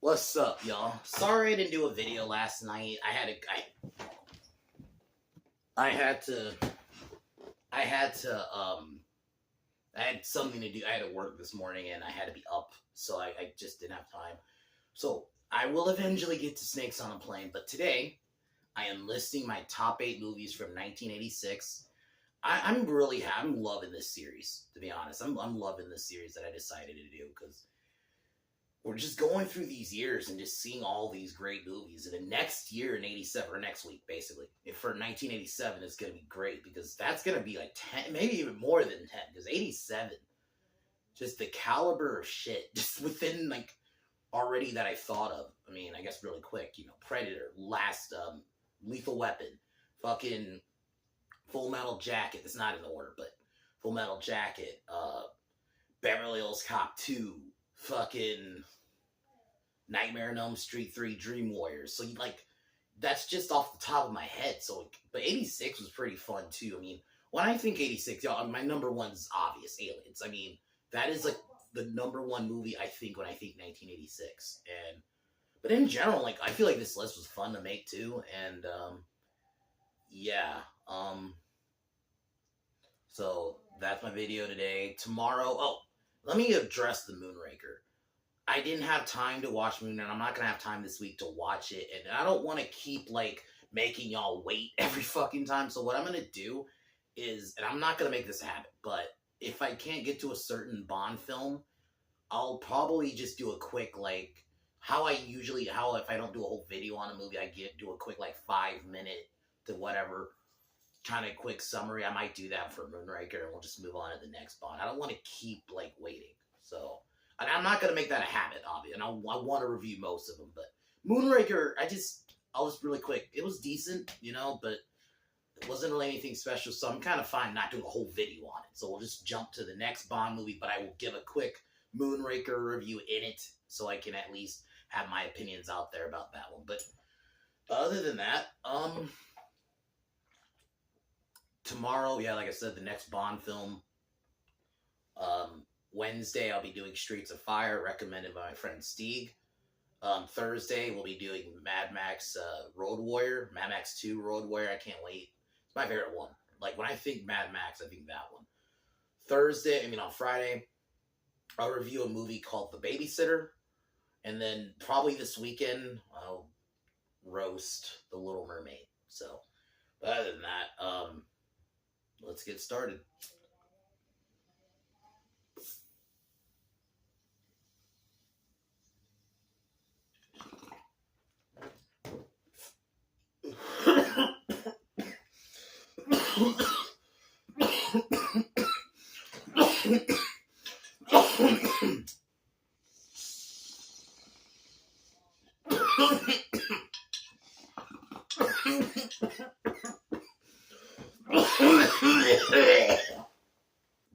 What's up, y'all? Sorry I didn't do a video last night. I had something to do. I had to work this morning and I had to be up, so I just didn't have time. So I will eventually get to Snakes on a Plane, but today I am listing my top 8 movies from 1986. I'm loving this series, to be honest. I'm loving this series that I decided to do because we're just going through these years and just seeing all these great movies. And the next year in 87, or next week, basically, for 1987 is going to be great because that's going to be like 10, maybe even more than 10, because 87, just the caliber of shit, just within like already that I thought of. I mean, I guess really quick, Predator, Lethal Weapon, fucking Full Metal Jacket. It's not in order, but Full Metal Jacket, Beverly Hills Cop 2, fucking Nightmare on Elm Street 3, Dream Warriors. So that's just off the top of my head. So, but 86 was pretty fun too. I mean, when I think 86, y'all, my number one's obvious, Aliens. I mean, that is like the number one movie I think when I think 1986. But in general, I feel like this list was fun to make too. And yeah. So that's my video today. Tomorrow, let me address the Moonraker. I didn't have time to watch Moon, and I'm not going to have time this week to watch it, and I don't want to keep, making y'all wait every fucking time, so what I'm going to do is, and I'm not going to make this a habit, but if I can't get to a certain Bond film, I'll probably just do a quick, if I don't do a whole video on a movie, do a quick, 5-minute to whatever, kind of quick summary. I might do that for Moonraker, and we'll just move on to the next Bond. I don't want to keep, waiting, so... And I'm not going to make that a habit, obviously, and I want to review most of them, but Moonraker, I'll just really quick, it was decent, but it wasn't really anything special, so I'm kind of fine not doing a whole video on it, so we'll just jump to the next Bond movie, but I will give a quick Moonraker review in it, so I can at least have my opinions out there about that one, but other than that, tomorrow, yeah, like I said, the next Bond film, Wednesday, I'll be doing Streets of Fire, recommended by my friend Stieg. Thursday, we'll be doing Mad Max Road Warrior, Mad Max 2 Road Warrior. I can't wait. It's my favorite one. When I think Mad Max, I think that one. On Friday, I'll review a movie called The Babysitter. And then probably this weekend, I'll roast The Little Mermaid. So, but other than that, let's get started.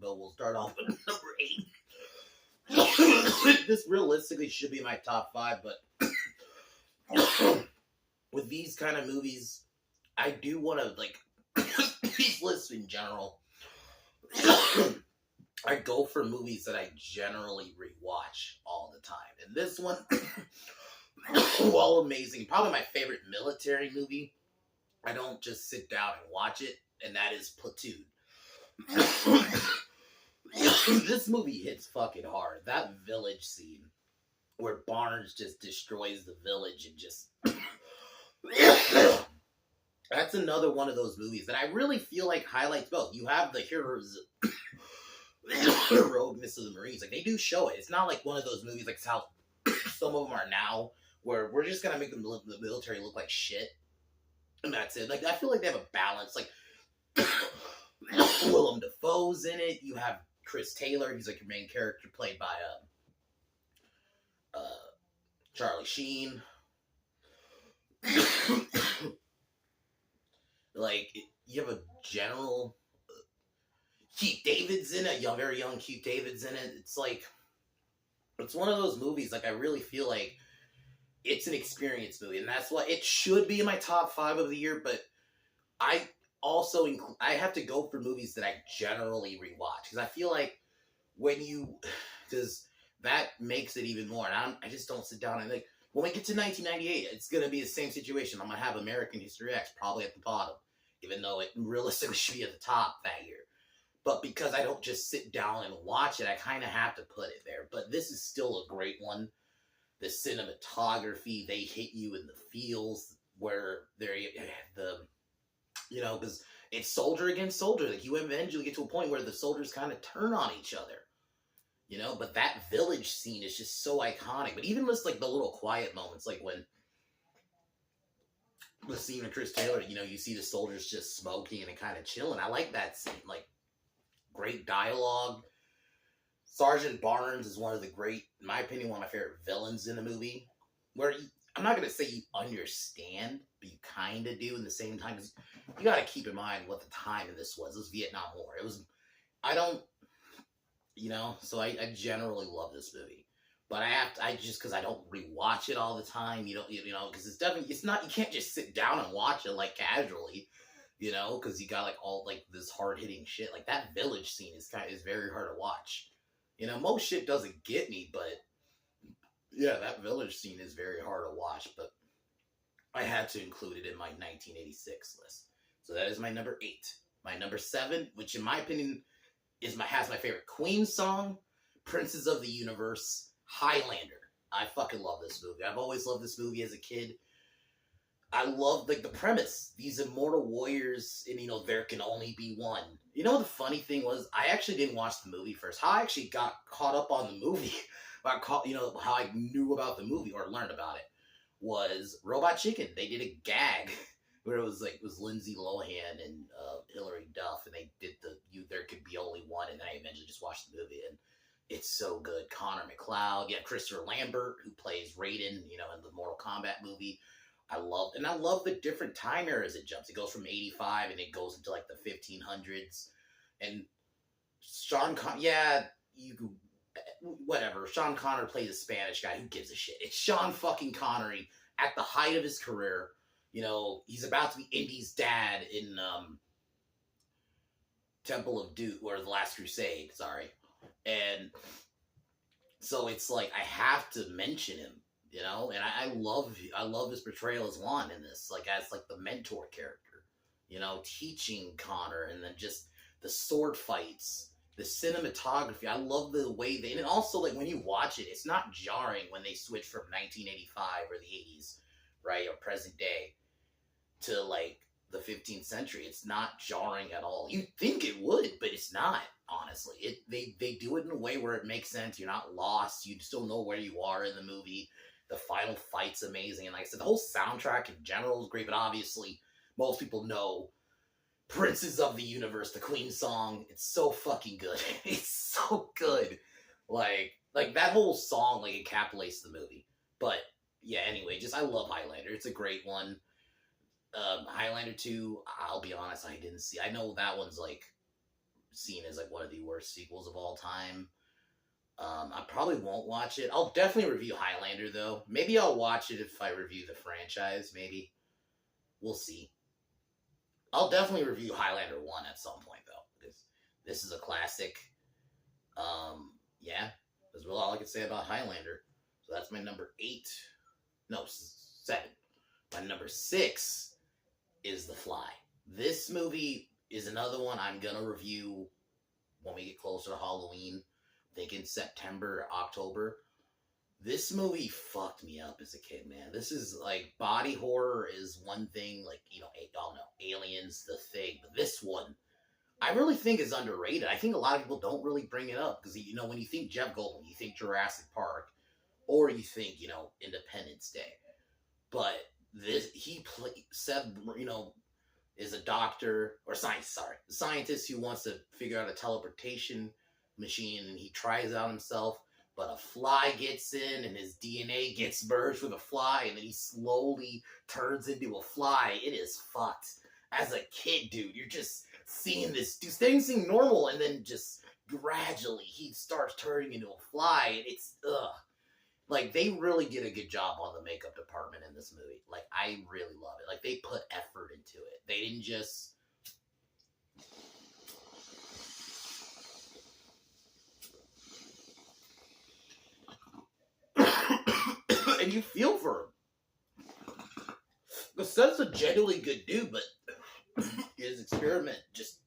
But we'll start off with number 8. This realistically should be my top 5, but with these kind of movies, I do want to, these lists in general, I go for movies that I generally rewatch all the time. And this one, while amazing, probably my favorite military movie, I don't just sit down and watch it, and that is Platoon. This movie hits fucking hard. That village scene where Barnes just destroys the village and just... That's another one of those movies that I really feel like highlights both. You have the heroes, heroicness of the Marines. They do show it. It's not like one of those movies like how some of them are now, where we're just going to make the military look like shit. And that's it. I feel like they have a balance. Willem Dafoe's in it. You have Chris Taylor. He's your main character, played by Charlie Sheen. You have a general Keith David's in it, very young Keith David's in it. It's one of those movies, I really feel like it's an experience movie, and that's why it should be in my top 5 of the year, but I also I have to go for movies that I generally rewatch, because I feel like because that makes it even more, and I just don't sit down and When we get to 1998, it's going to be the same situation. I'm going to have American History X probably at the bottom, even though it realistically should be at the top that year. But because I don't just sit down and watch it, I kind of have to put it there. But this is still a great one. The cinematography, they hit you in the feels where they're because it's soldier against soldier. Like, you eventually get to a point where the soldiers kind of turn on each other. But that village scene is just so iconic. But even just, like, the little quiet moments, like when the scene with Chris Taylor, you see the soldiers just smoking and kind of chilling. I like that scene. Like, great dialogue. Sergeant Barnes is one of the great, in my opinion, one of my favorite villains in the movie. Where I'm not going to say you understand, but you kind of do in the same time. Because you got to keep in mind what the time of this was. It was Vietnam War. So I generally love this movie. But because I don't rewatch it all the time, because it's not, you can't just sit down and watch it, like, casually, because you got, like, all, like, this hard-hitting shit. Like, that village scene is very hard to watch. Most shit doesn't get me, but yeah, that village scene is very hard to watch, but I had to include it in my 1986 list. So that is my number 8. My number 7, which in my opinion has my favorite Queen song, Princes of the Universe, Highlander. I fucking love this movie. I've always loved this movie as a kid. I love, like, the premise. These immortal warriors, and, there can only be one. The funny thing was, I actually didn't watch the movie first. How I actually got caught up on the movie, how I knew about the movie, or learned about it, was Robot Chicken. They did a gag where it was Lindsay Lohan and Hilary Duff, and they did there could be only one, and then I eventually just watched the movie, and it's so good. Connor McLeod, Christopher Lambert, who plays Raiden, in the Mortal Kombat movie. I love the different time eras it jumps. It goes from 85 and it goes into, like, the 1500s. And Sean whatever. Sean Connery plays a Spanish guy. Who gives a shit? It's Sean fucking Connery at the height of his career. He's about to be Indy's dad in Temple of Doom, or The Last Crusade, sorry. And so it's like, I have to mention him. And I love his portrayal as Juan in this, like, as, like, the mentor character, teaching Connor, and then just the sword fights, the cinematography. I love the way and also, like, when you watch it, it's not jarring when they switch from 1985 or the 80s, right, or present day, to, like, the 15th century. It's not jarring at all. You'd think it would, but it's not, honestly. They do it in a way where it makes sense. You're not lost. You still know where you are in the movie. The final fight's amazing. And like I said, the whole soundtrack in general is great, but obviously most people know Princes of the Universe, the Queen song. It's so fucking good. It's so good. Like that whole song, like, encapsulates the movie. But yeah, anyway, I love Highlander. It's a great one. Highlander 2, I'll be honest, I didn't see. I know that one's, like, seen as, like, one of the worst sequels of all time. I probably won't watch it. I'll definitely review Highlander, though. Maybe I'll watch it if I review the franchise, maybe. We'll see. I'll definitely review Highlander 1 at some point, though, because this is a classic. Yeah, that's really all I can say about Highlander. So that's my number 8. No, 7. My number 6 is The Fly. This movie is another one I'm going to review when we get closer to Halloween. I think in September, October. This movie fucked me up as a kid, man. This is, like, body horror is one thing, like, y'all know, Aliens, The Thing, but this one, I really think is underrated. I think a lot of people don't really bring it up, because, when you think Jeff Goldblum, you think Jurassic Park, or you think, Independence Day. But is a doctor, or scientist who wants to figure out a teleportation machine, and he tries it out himself, but a fly gets in and his DNA gets merged with a fly, and then he slowly turns into a fly. It is fucked. As a kid, dude, you're just seeing this dude, things seem normal, and then just gradually he starts turning into a fly, and it's like, they really did a good job on the makeup department in this movie. Like, I really love it. Like, they put effort into it. They didn't just and you feel for him. Because Seth's a genuinely good dude, but his experiment just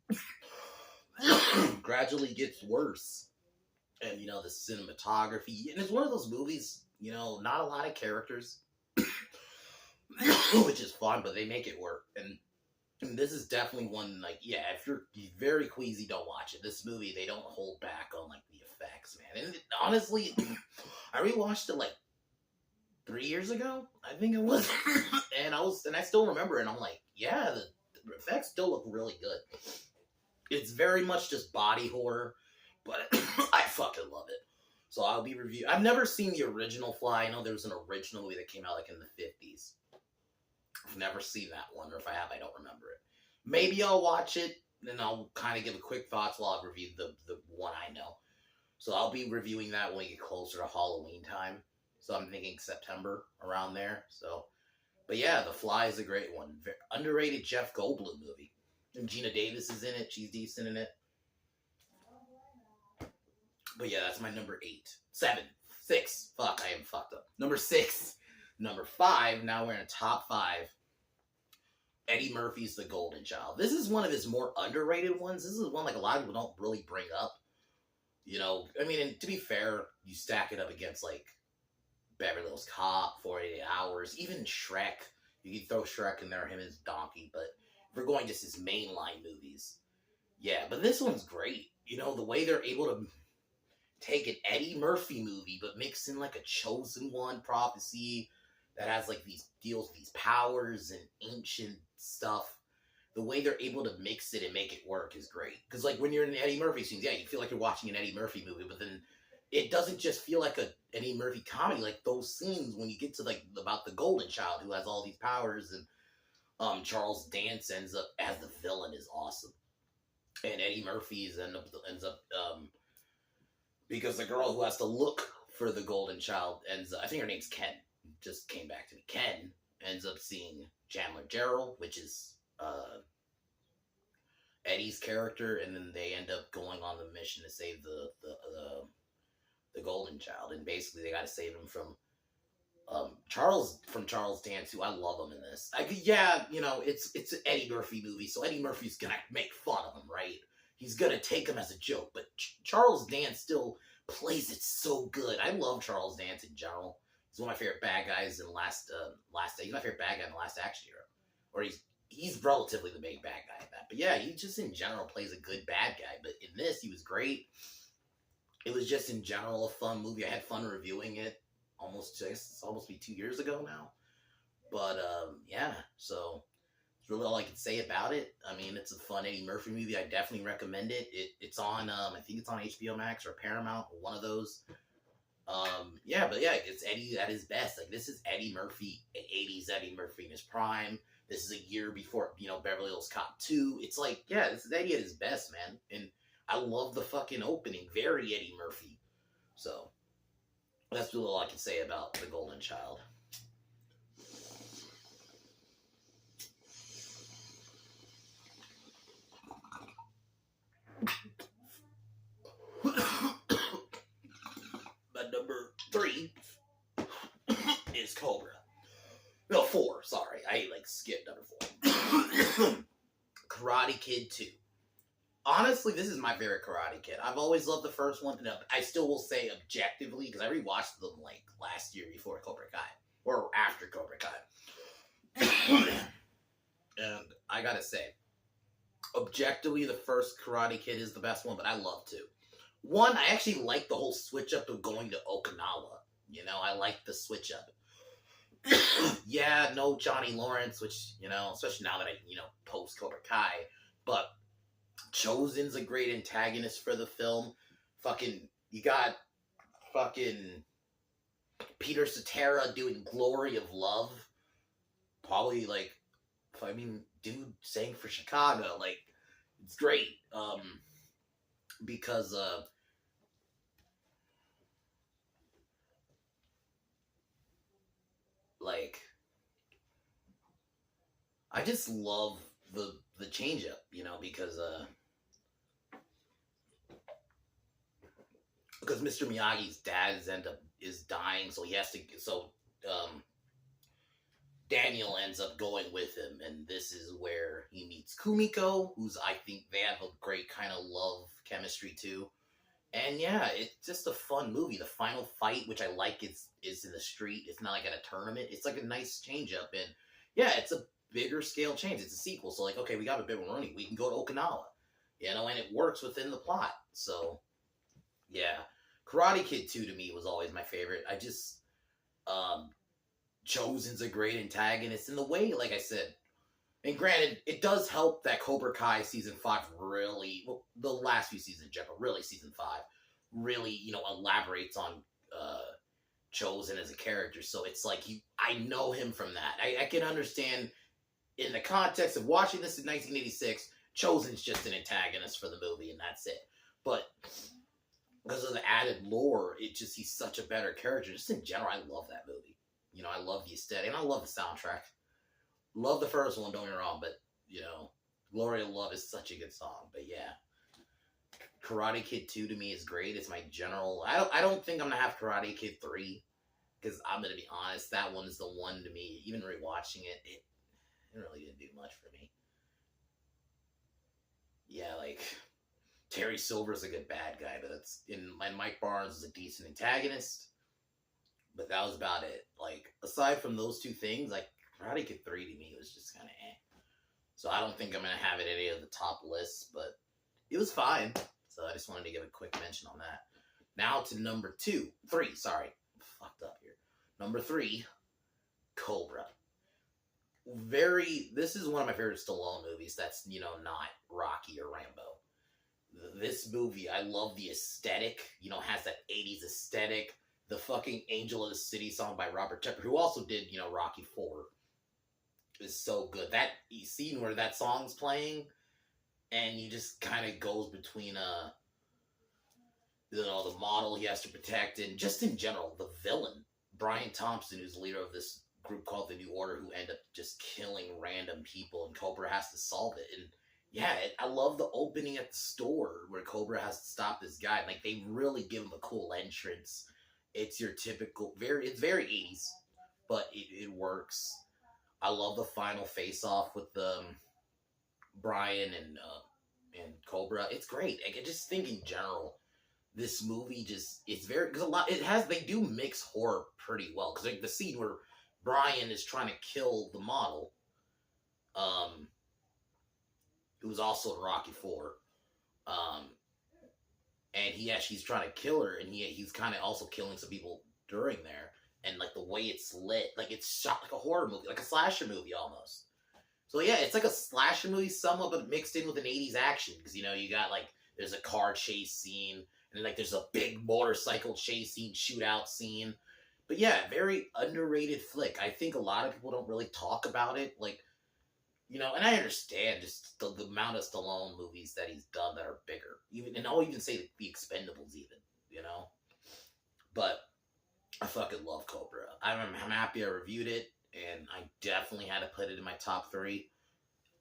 gradually gets worse. And, you know, the cinematography, and it's one of those movies, you know, not a lot of characters, which is fun, but they make it work. And this is definitely one, like, yeah, if you're very queasy, don't watch it. This movie, they don't hold back on, like, the effects, man. And honestly, I rewatched it, like, 3 years ago, I think it was. and I still remember it, and I'm like, yeah, the effects still look really good. It's very much just body horror, but I fucking love it. So I'll be reviewing. I've never seen the original Fly. I know there was an original movie that came out, like, in the 50s. I've never seen that one, or if I have, I don't remember it. Maybe I'll watch it, and I'll kind of give a quick thoughts while I review the one I know. So I'll be reviewing that when we get closer to Halloween time. So I'm thinking September, around there. So, but yeah, The Fly is a great one. Very underrated Jeff Goldblum movie. And Gina Davis is in it. She's decent in it. But yeah, that's my number 8. 7. 6. Fuck, I am fucked up. Number 6. Number 5, now we're in a top 5. Eddie Murphy's The Golden Child. This is one of his more underrated ones. This is one, like, a lot of people don't really bring up. You know, I mean, and to be fair, you stack it up against, like, Beverly Hills Cop, 48 Hours, even Shrek. You can throw Shrek in there, him and his donkey, but if we're going just his mainline movies, yeah, but this one's great. You know, the way they're able to take an Eddie Murphy movie, but mix in, like, a Chosen One prophecy that has, like, these deals with these powers and ancient stuff. The way they're able to mix it and make it work is great. Because, like, when you're in the Eddie Murphy scenes, yeah, you feel like you're watching an Eddie Murphy movie, but then it doesn't just feel like a Eddie Murphy comedy. Like, those scenes when you get to, like, about the Golden Child who has all these powers, and Charles Dance ends up as the villain is awesome. And Eddie Murphy's ends up because the girl who has to look for the Golden Child ends up, I think her name's Ken, just came back to me. Ken ends up seeing Chandler Jarrell, which is Eddie's character, and then they end up going on the mission to save the Golden Child, and basically they got to save him from Charles Dance, who I love him in this. Yeah, you know, it's an Eddie Murphy movie, so Eddie Murphy's gonna make fun of him, right? He's gonna take him as a joke, but Charles Dance still plays it so good. I love Charles Dance in general. He's one of my favorite bad guys in he's my favorite bad guy in The Last Action Hero. Or he's relatively the main bad guy in that. But yeah, he just in general plays a good bad guy. But in this, he was great. It was just in general a fun movie. I had fun reviewing it. It's almost be 2 years ago now. But yeah, so it's really all I can say about it. I mean, it's a fun Eddie Murphy movie. I definitely recommend it. It's on I think it's on HBO Max or Paramount, or one of those. Yeah, but yeah, it's Eddie at his best. Like, this is Eddie Murphy, 80s Eddie Murphy in his prime. This is a year before, you know, Beverly Hills Cop 2. It's like, yeah, this is Eddie at his best, man. And I love the fucking opening. Very Eddie Murphy. So, that's really all I can say about The Golden Child. But number 3 is Cobra. No, 4, sorry. I, skipped number 4. Karate Kid 2. Honestly, this is my favorite Karate Kid. I've always loved the first one, and I still will say objectively, because I rewatched them, last year before Cobra Kai. Or after Cobra Kai. And I gotta say, objectively, the first Karate Kid is the best one, but I love 2. 1, I actually like the whole switch up of going to Okinawa. You know, I like the switch up. Yeah, no Johnny Lawrence, which, you know, especially now that I, post Cobra Kai, but Chosen's a great antagonist for the film. You got Peter Cetera doing Glory of Love. Probably, dude sang for Chicago. It's great. Because, I just love the change up, because Mr. Miyagi's dad is dying, so Daniel ends up going with him, and this is where he meets Kumiko, who's I think they have a great kind of love chemistry too. And yeah, it's just a fun movie. The final fight, which I like, is in the street. It's not like at a tournament. It's like a nice change up, and yeah, it's a bigger scale change. It's a sequel, so like, okay, we got a bit more money. We can go to Okinawa, and it works within the plot. So yeah, Karate Kid 2 to me was always my favorite. I just um Chosen's a great antagonist in the way, like I said. And granted, it does help that Cobra Kai season 5 really, well, the last few seasons in general, really season 5, really, elaborates on uh, Chosen as a character. So it's like, I know him from that. I can understand in the context of watching this in 1986, Chosen's just an antagonist for the movie, and that's it. But because of the added lore, he's such a better character. Just in general, I love that movie. I love the aesthetic, and I love the soundtrack. Love the first one, don't get me wrong, but, Glory of Love is such a good song. But yeah, Karate Kid 2 to me is great. It's my general... I don't think I'm going to have Karate Kid 3, because I'm going to be honest, that one is the one to me. Even rewatching it really didn't do much for me. Yeah, like, Terry Silver's a good bad guy, but and Mike Barnes is a decent antagonist. But that was about it. Like, aside from those two things, like, Karate Kid 3 to me was just kind of eh. So I don't think I'm going to have it at any of the top lists, but it was fine. So I just wanted to give a quick mention on that. Now to number 3, sorry. Fucked up here. Number 3, Cobra. This is one of my favorite Stallone movies that's, not Rocky or Rambo. This movie, I love the aesthetic, has that 80s aesthetic. The fucking Angel of the City song by Robert Tepper, who also did, Rocky 4, is so good. That scene where that song's playing, and he just kind of goes between, the model he has to protect, and just in general, the villain, Brian Thompson, who's the leader of this group called the New Order, who end up just killing random people, and Cobra has to solve it. And yeah, I love the opening at the store where Cobra has to stop this guy. Like, they really give him a cool entrance. It's your typical, it's very 80s, but it works. I love the final face-off with Brian and Cobra. It's great. I just think in general, this movie it's very, because they do mix horror pretty well. Because like the scene where Brian is trying to kill the model, who was also in Rocky 4, and he's trying to kill her, and he's kind of also killing some people during there. And like the way it's lit, like it's shot like a horror movie, like a slasher movie almost. So yeah, it's like a slasher movie somewhat, but mixed in with an 80s action. Because, you got like, there's a car chase scene, and then like there's a big motorcycle chase scene, shootout scene. But yeah, very underrated flick. I think a lot of people don't really talk about it. Like, and I understand just the amount of Stallone movies that he's done that are bigger. And I'll even say the Expendables even, But I fucking love Cobra. I'm happy I reviewed it, and I definitely had to put it in my top 3.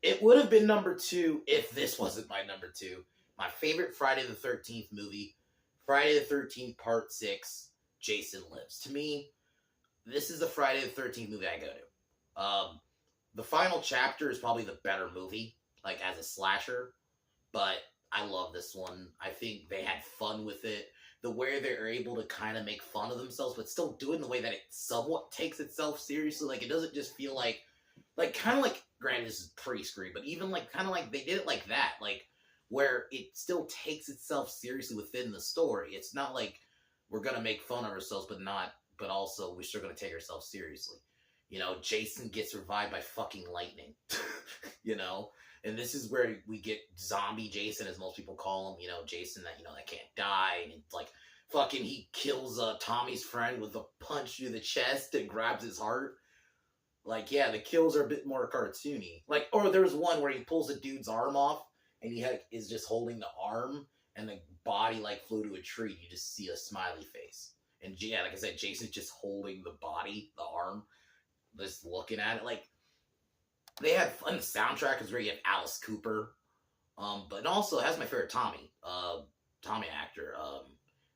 It would have been number 2 if this wasn't my number 2. My favorite Friday the 13th movie, Friday the 13th Part 6, Jason Lives. To me, this is the Friday the 13th movie I go to. The final chapter is probably the better movie, like as a slasher, but I love this one. I think they had fun with it. The way they're able to kind of make fun of themselves, but still do it in the way that it somewhat takes itself seriously. Like, it doesn't just feel like kind of like, granted, this is pre-Scream, but even like, kind of like they did it like that, like, where it still takes itself seriously within the story. It's not like we're going to make fun of ourselves, but also we're still going to take ourselves seriously. Jason gets revived by fucking lightning, And this is where we get zombie Jason, as most people call him, Jason that, that can't die. And it's like, fucking, he kills Tommy's friend with a punch through the chest and grabs his heart. Like, yeah, the kills are a bit more cartoony. Like, or there's one where he pulls a dude's arm off, and he is just holding the arm, and the body, like, flew to a tree. You just see a smiley face. And, yeah, like I said, Jason's just holding the body, the arm, just looking at it. Like, they had fun. The soundtrack is where you have Alice Cooper. But also, it has my favorite Tommy actor.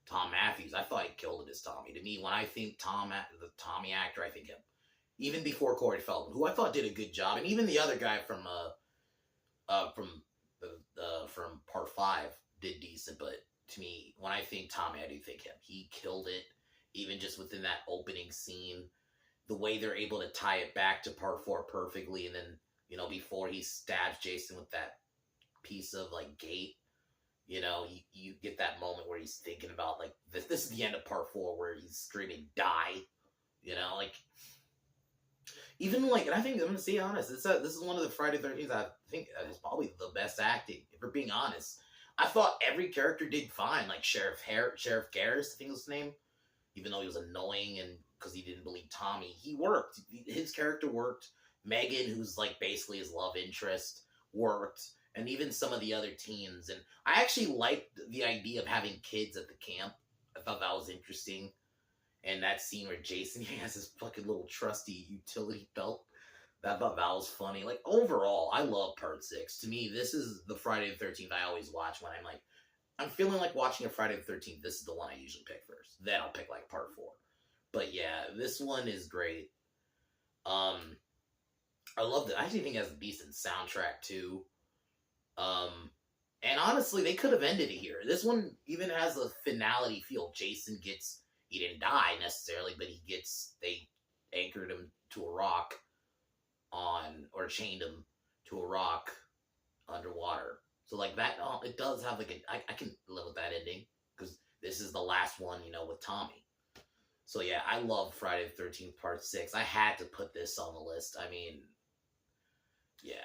Tom Matthews. I thought he killed it as Tommy. To me, when I think the Tommy actor, I think him. Even before Corey Feldman, who I thought did a good job, and even the other guy from Part 5 did decent. But to me, when I think Tommy, I do think him. He killed it, even just within that opening scene. The way they're able to tie it back to Part 4 perfectly, and then, you know, before he stabs Jason with that piece of, like, gate, you know, you get that moment where he's thinking about, like, this is the end of Part 4 where he's screaming, die, you know, like, even, like, and I think, I'm going to be honest, this is one of the Friday 13th, I think is probably the best acting, if we're being honest. I thought every character did fine, like Sheriff Garris, I think was his name, even though he was annoying and because he didn't believe Tommy, he worked. His character worked. Megan, who's like basically his love interest, worked. And even some of the other teens. And I actually liked the idea of having kids at the camp. I thought that was interesting. And that scene where Jason has his fucking little trusty utility belt. I thought that was funny. Like, overall, I love Part 6. To me, this is the Friday the 13th I always watch when I'm feeling like watching a Friday the 13th. This is the one I usually pick first. Then I'll pick, like, Part 4. But yeah, this one is great. I love it. I actually think it has a decent soundtrack too. And honestly, they could have ended it here. This one even has a finality feel. Jason he didn't die necessarily, but they anchored him to a rock or chained him to a rock underwater. So like that, it does have like I can live with that ending because this is the last one, you know, with Tommy. So yeah, I love Friday the 13th Part 6. I had to put this on the list. I mean, yeah.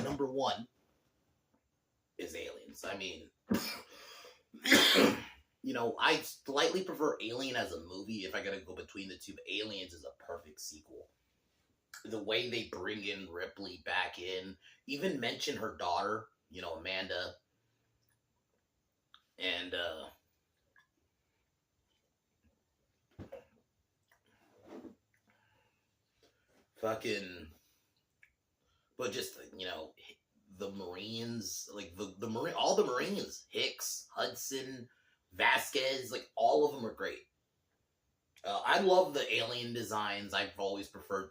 Number 1 is Aliens. I mean, you know, I slightly prefer Alien as a movie if I gotta go between the two, but Aliens is a perfect sequel. The way they bring in Ripley back in, even mention her daughter, you know, Amanda, and, but just, you know, the Marines, like, all the Marines, Hicks, Hudson, Vasquez, like, all of them are great. I love the alien designs. I've always preferred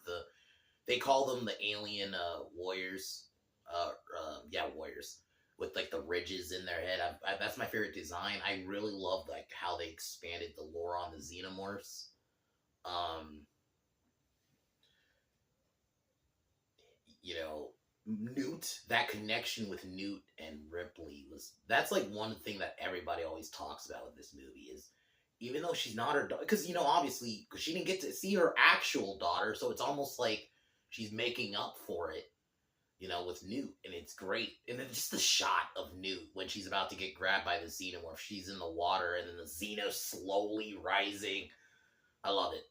they call them the alien warriors. Warriors. With, like, the ridges in their head. That's my favorite design. I really love, like, how they expanded the lore on the xenomorphs. You know, Newt, that connection with Newt and Ripley that's like one thing that everybody always talks about with this movie is, even though she's not her daughter, because, you know, obviously, because she didn't get to see her actual daughter, so it's almost like she's making up for it, you know, with Newt, and it's great. And then just the shot of Newt when she's about to get grabbed by the xenomorph, she's in the water, and then the xeno slowly rising. I love it.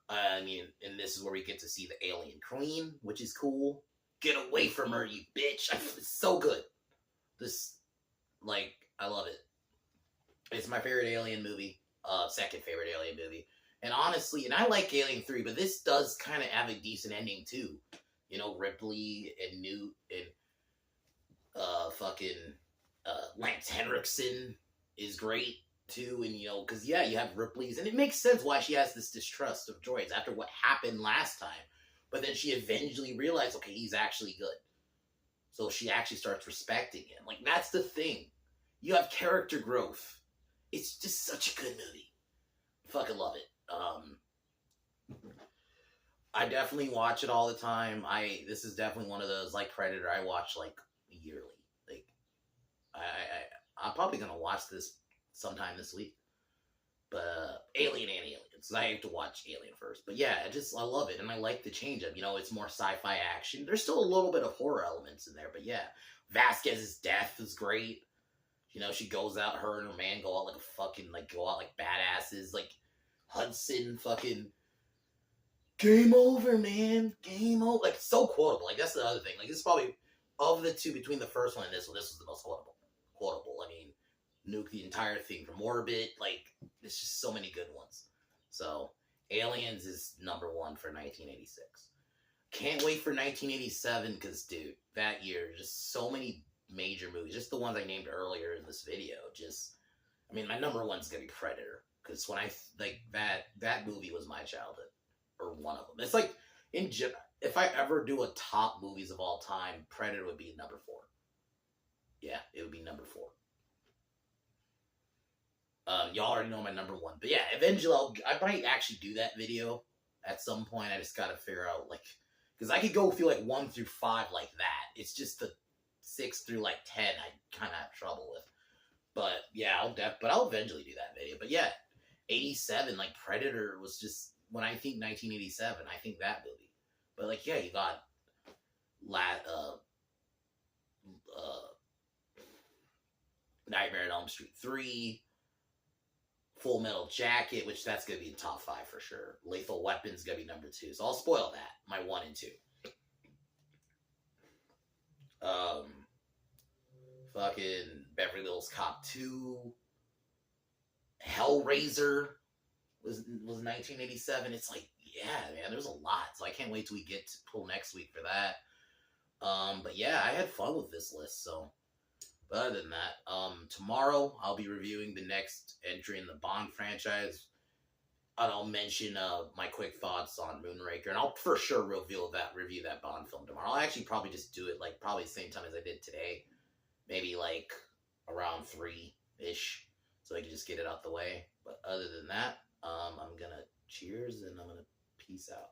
I mean, and this is where we get to see the alien queen, which is cool. Get away from her, you bitch. It's so good. This, like, I love it. It's my favorite Alien movie. Second favorite Alien movie. And honestly, and I like Alien 3, but this does kind of have a decent ending, too. You know, Ripley and Newt and Lance Henriksen is great, too. And, you know, because, yeah, you have Ripley's, and it makes sense why she has this distrust of droids after what happened last time. But then she eventually realized, okay, he's actually good. So she actually starts respecting him. Like, that's the thing. You have character growth. It's just such a good movie. I fucking love it. I definitely watch it all the time. This is definitely one of those, like Predator, I watch, like, yearly. Like, I'm probably gonna watch this sometime this week. But Alien and Aliens. I have to watch Alien first. But yeah, I love it. And I like the change up. You know, it's more sci-fi action. There's still a little bit of horror elements in there. But yeah, Vasquez's death is great. You know, she goes out, her and her man go out like badasses. Like, Hudson fucking, game over, man. Game over. Like, so quotable. Like, that's the other thing. Like, this is probably, of the two, between the first one and this was the most quotable. I mean, nuke the entire thing from orbit. Like, there's just so many good ones. So, Aliens is number one for 1986. Can't wait for 1987 because, dude, that year, just so many major movies. Just the ones I named earlier in this video. Just, I mean, my number one's gonna be Predator because when I like that movie was my childhood, or one of them. It's like if I ever do a top movies of all time, Predator would be number 4. Yeah, it would be number 4. Y'all already know my number 1, but yeah, eventually I might actually do that video at some point. I just gotta figure out like, because I could go through like 1 through 5 like that. It's just the 6 through like 10 I kind of have trouble with. But yeah, I'll eventually do that video. But yeah, 87, like Predator was just, when I think 1987, I think that movie. But like, yeah, you got Nightmare on Elm Street 3, Full Metal Jacket, which that's gonna be in top 5 for sure. Lethal Weapon's gonna be number 2, so I'll spoil that. My 1 and 2. Fucking Beverly Hills Cop 2, Hellraiser was 1987. It's like, yeah, man, there's a lot. So I can't wait till we get to pull next week for that. But yeah, I had fun with this list. So, but other than that, tomorrow I'll be reviewing the next entry in the Bond franchise. And I'll mention my quick thoughts on Moonraker, and I'll for sure review that Bond film tomorrow. I'll actually probably just do it like probably the same time as I did today, maybe like around 3-ish, so I can just get it out the way. But other than that, I'm gonna cheers and I'm gonna peace out.